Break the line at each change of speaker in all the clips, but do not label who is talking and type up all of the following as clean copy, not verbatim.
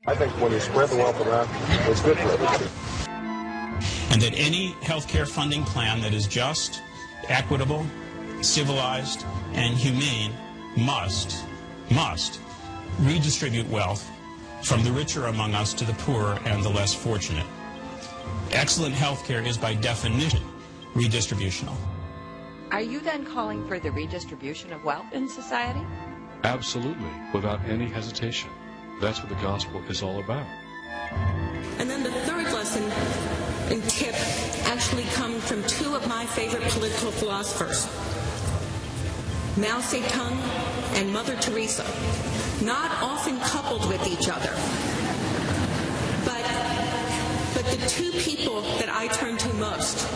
I think when you spread the wealth around, it's good for everybody.
And that any health care funding plan that is just, equitable, civilized, and humane must redistribute wealth from the richer among us to the poorer and the less fortunate. Excellent health care is by definition redistributional.
Are you then calling for the redistribution of wealth in society?
Absolutely, without any hesitation. That's what the gospel is all about.
And then the third lesson and tip actually come from two of my favorite political philosophers, Mao Zedong and Mother Teresa, not often coupled with each other, but the two people that I turn to most.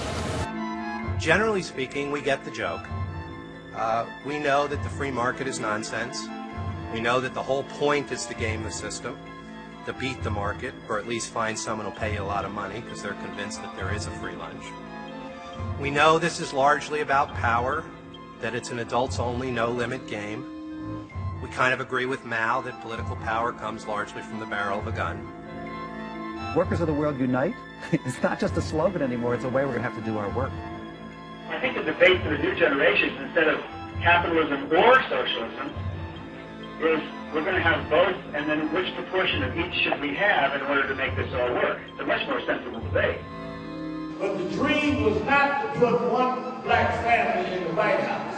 Generally speaking, we get the joke. We know that the free market is nonsense. We know that the whole point is to game the system, to beat the market, or at least find someone who'll pay you a lot of money because they're convinced that there is a free lunch. We know this is largely about power, that it's an adults-only, no-limit game. We kind of agree with Mao that political power comes largely from the barrel of a gun.
Workers of the world unite. It's not just a slogan anymore, it's a way we're going to have to do our work.
I think the debate for the new generations, instead of capitalism or socialism, is we're going to have both, and then which proportion of each should we have in order to make this all work? It's a much more sensible debate.
But the dream was not to put one black family in the White House.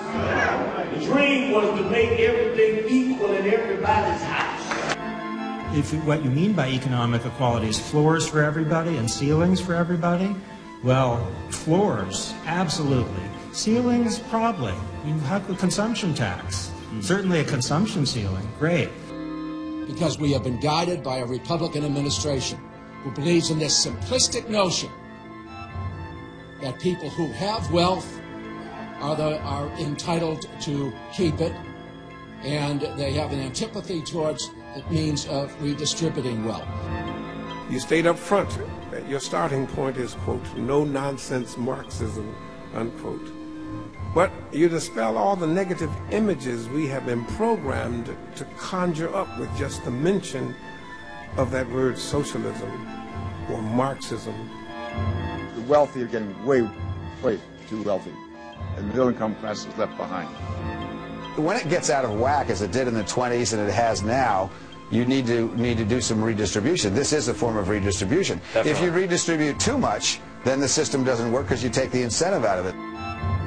The dream was to make everything equal in everybody's house.
If what you mean by economic equality is floors for everybody and ceilings for everybody, well, floors, absolutely. Ceilings, probably. You have the consumption tax. Certainly a consumption ceiling, great.
Because we have been guided by a Republican administration who believes in this simplistic notion that people who have wealth are entitled to keep it, and they have an antipathy towards the means of redistributing wealth.
You state up front that your starting point is, quote, no-nonsense Marxism, unquote. But you dispel all the negative images we have been programmed to conjure up with just the mention of that word socialism or Marxism.
The wealthy are getting way too wealthy, and the middle-income class is left behind.
When it gets out of whack, as it did in the 20s and it has now, you need to do some redistribution. This is a form of redistribution. Definitely. If you redistribute too much, then the system doesn't work because you take the incentive out of it.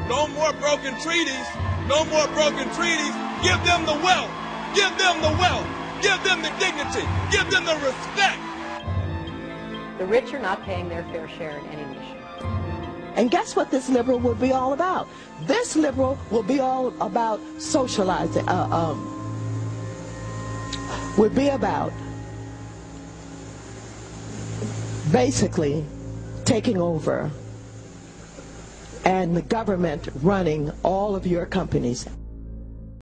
No more broken treaties. No more broken treaties. Give them the wealth. Give them the wealth. Give them the dignity. Give them the respect.
The rich are not paying their fair share in any nation.
And guess what this liberal will be all about? This liberal will be all about socializing, would be about basically taking over and the government running all of your companies.